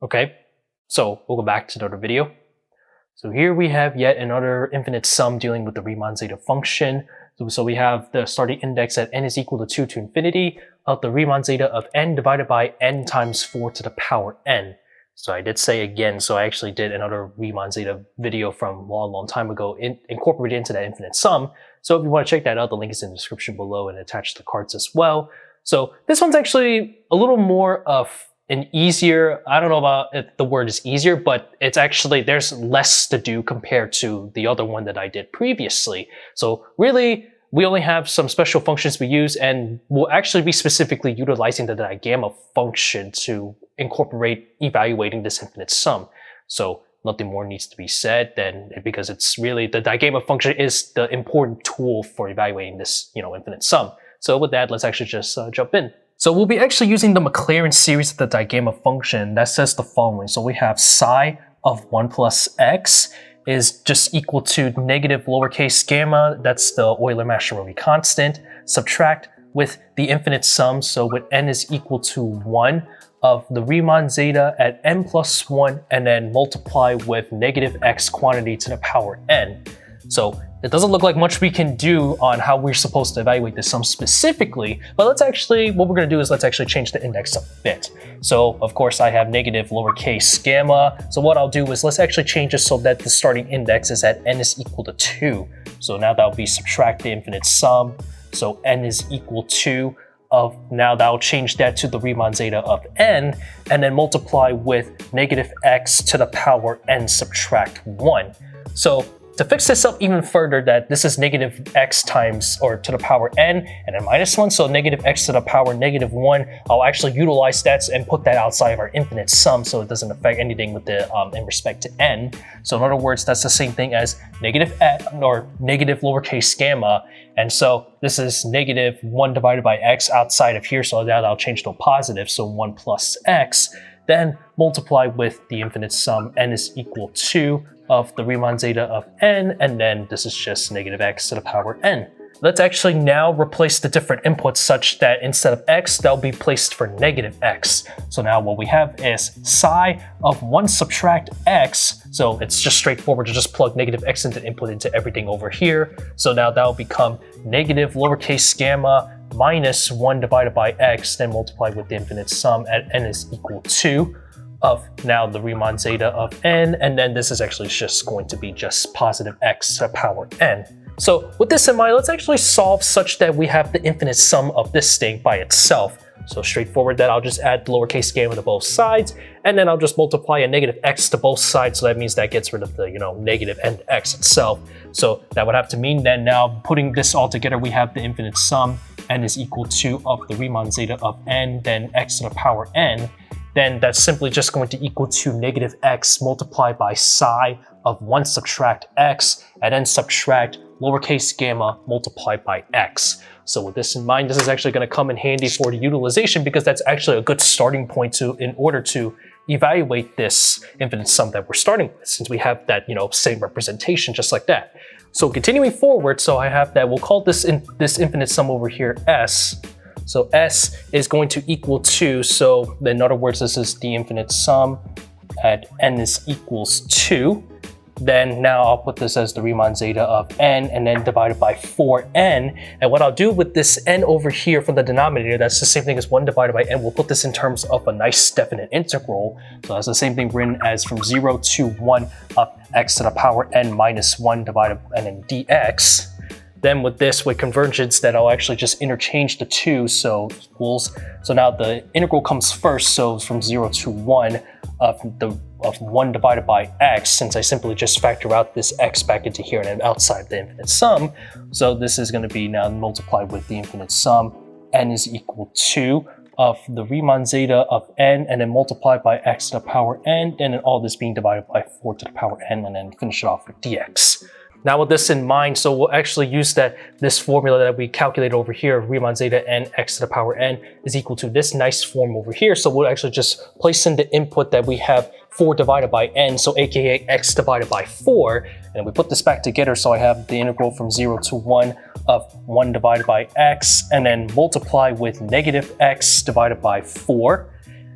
Okay, so we'll go back to another video. So here we have yet another infinite sum dealing with the Riemann Zeta function. So we have the starting index at n is equal to 2 to infinity of the Riemann Zeta of n divided by n times 4 to the power n. So I did say again, so I actually did another Riemann Zeta video from a long time ago incorporated into that infinite sum. So if you want to check that out, the link is in the description below and attached to the cards as well. So this one's actually a little more of an easier, I don't know about if the word is easier, but it's actually, there's less to do compared to the other one that I did previously. So really, we only have some special functions we use, and we'll actually be specifically utilizing the Digamma function to incorporate evaluating this infinite sum. So nothing more needs to be said then, because it's really, the Digamma function is the important tool for evaluating this, infinite sum. So with that, let's actually just jump in. So we'll be actually using the Maclaurin series of the Digamma function that says the following. So we have psi of 1 plus x is just equal to negative lowercase gamma, that's the Euler-Mascheroni constant, subtract with the infinite sum, so with n is equal to 1 of the Riemann zeta at n plus 1, and then multiply with negative x quantity to the power n. So it doesn't look like much we can do on how we're supposed to evaluate this sum specifically, but let's actually, what we're going to do is let's actually change the index a bit. So of course I have negative lowercase gamma, so what I'll do is let's actually change it so that the starting index is at n is equal to 2. So now that'll be subtract the infinite sum, so n is equal to of, now that'll change that to the Riemann zeta of n, and then multiply with negative x to the power n subtract 1. So to fix this up even further, that this is negative x times, or to the power n, and then minus 1, so negative x to the power negative 1, I'll actually utilize that and put that outside of our infinite sum so it doesn't affect anything with the in respect to n. So in other words, that's the same thing as negative lowercase gamma, and so this is negative 1 divided by x outside of here, so that I'll change to a positive, so 1 plus x, then multiply with the infinite sum, n is equal to of the Riemann zeta of n, and then this is just negative x to the power n. Let's actually now replace the different inputs such that instead of x, they'll be placed for negative x. So now what we have is psi of 1 subtract x, so it's just straightforward to just plug negative x into input into everything over here. So now that'll become negative lowercase gamma minus 1 divided by x, then multiply with the infinite sum at n is equal to of now the Riemann zeta of n, and then this is actually just going to be just positive x to the power n. So with this in mind, let's actually solve such that we have the infinite sum of this thing by itself. So straightforward that I'll just add lowercase gamma to both sides, and then I'll just multiply a negative x to both sides, so that means that gets rid of the negative and x itself. So that would have to mean then now putting this all together, we have the infinite sum, n is equal to of the Riemann zeta of n, then x to the power n. Then that's simply just going to equal to negative x multiplied by psi of 1 subtract x, and then subtract lowercase gamma multiplied by x. So with this in mind, this is actually going to come in handy for the utilization, because that's actually a good starting point in order to evaluate this infinite sum that we're starting with, since we have that same representation just like that. So continuing forward, so I have that, we'll call this infinite sum over here s. So s is going to equal to, so in other words, this is the infinite sum at n is equals 2. Then now I'll put this as the Riemann zeta of n, and then divided by 4n. And what I'll do with this n over here from the denominator, that's the same thing as 1 divided by n. We'll put this in terms of a nice definite integral. So that's the same thing written as from 0 to 1 of x to the power n minus 1 divided and then dx. Then with this, with convergence, that I'll actually just interchange the two, so equals. So now the integral comes first, so from 0 to 1 of 1 divided by x, since I simply just factor out this x back into here and then outside the infinite sum. So this is going to be now multiplied with the infinite sum, n is equal to of the Riemann zeta of n, and then multiplied by x to the power n, and then all this being divided by 4 to the power n, and then finish it off with dx. Now with this in mind, so we'll actually use this formula that we calculated over here, Riemann zeta n x to the power n is equal to this nice form over here. So we'll actually just place in the input that we have 4 divided by n, so aka x divided by 4, and we put this back together, so I have the integral from 0 to 1 of 1 divided by x, and then multiply with negative x divided by 4.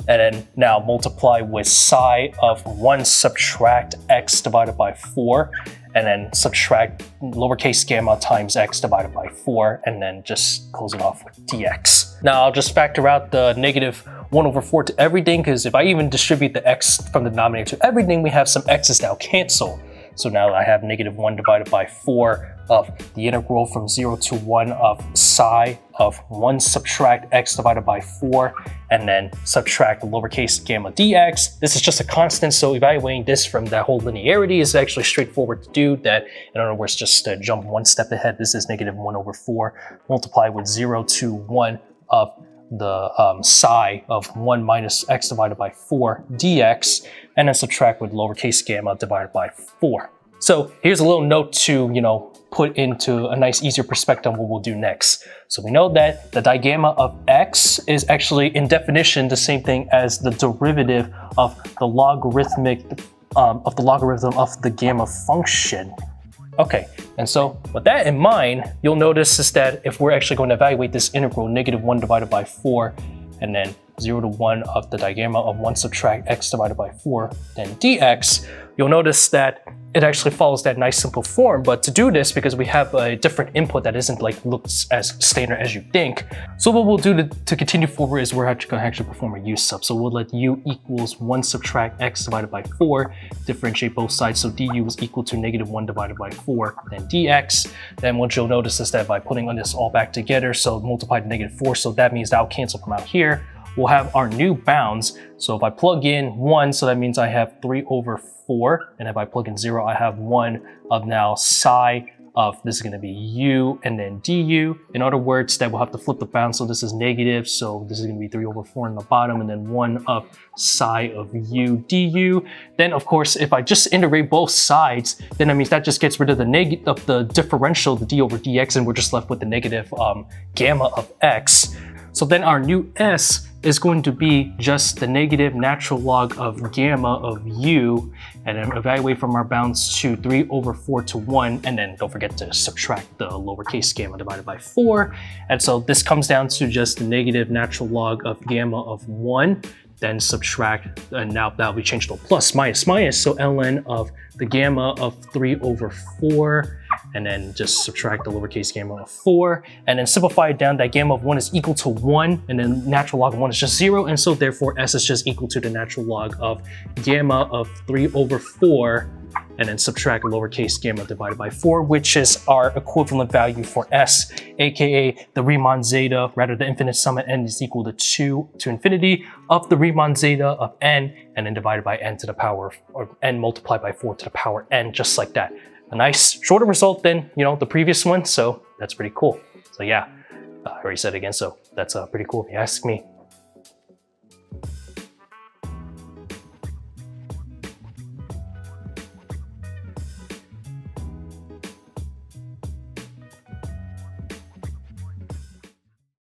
and then now multiply with psi of 1 subtract x divided by 4, and then subtract lowercase gamma times x divided by 4, and then just close it off with dx. Now I'll just factor out the negative 1 over 4 to everything, because if I even distribute the x from the denominator to everything, we have some x's now cancel. So now I have negative 1 divided by 4 of the integral from 0 to 1 of psi of 1 subtract x divided by 4, and then subtract the lowercase gamma dx. This is just a constant, so evaluating this from that whole linearity is actually straightforward to do. That, in other words, just to jump one step ahead, this is negative 1 over 4 multiplied with 0 to 1 of the psi of 1 minus x divided by 4 dx, and then subtract with lowercase gamma divided by 4. So here's a little note to, put into a nice easier perspective on what we'll do next. So we know that the digamma of x is actually in definition the same thing as the derivative of the logarithm of the gamma function. Okay, and so with that in mind, you'll notice is that if we're actually going to evaluate this integral, negative 1 divided by 4, and then 0 to 1 of the digamma of 1 subtract x divided by 4, then dx, you'll notice that it actually follows that nice simple form. But to do this, because we have a different input that isn't looks as standard as you think, so what we'll do to continue forward is we're actually going to actually perform a u sub. So we'll let u equals 1 subtract x divided by 4, differentiate both sides, so du is equal to negative 1 divided by 4, then dx. Then what you'll notice is that by putting this all back together, so multiplied to negative 4, so that means that'll cancel from out here. We'll have our new bounds. So if I plug in 1, so that means I have 3 over 4. And if I plug in 0, I have 1 of now psi of, this is going to be u and then du. In other words, that we'll have to flip the bound. So this is negative. So this is going to be 3 over 4 in the bottom, and then 1 of psi of u du. Then of course, if I just integrate both sides, then that means that just gets rid of the differential, the d over dx, and we're just left with the negative gamma of x. So then our new s is going to be just the negative natural log of gamma of u, and then evaluate from our bounds to 3 over 4 to 1, and then don't forget to subtract the lowercase gamma divided by 4. And so this comes down to just the negative natural log of gamma of 1, then subtract, and now that'll be changed to a plus minus minus, so ln of the gamma of 3 over 4, and then just subtract the lowercase gamma of 4, and then simplify it down that gamma of 1 is equal to 1, and then natural log of 1 is just 0, and so therefore s is just equal to the natural log of gamma of 3 over 4, and then subtract lowercase gamma divided by 4, which is our equivalent value for s, aka the Riemann zeta, rather the infinite sum at n is equal to 2 to infinity of the Riemann zeta of n, and then divided by n to the power, or n multiplied by 4 to the power n, just like that. A nice shorter result than the previous one, so that's pretty cool. So yeah, I already said it again, so that's pretty cool if you ask me.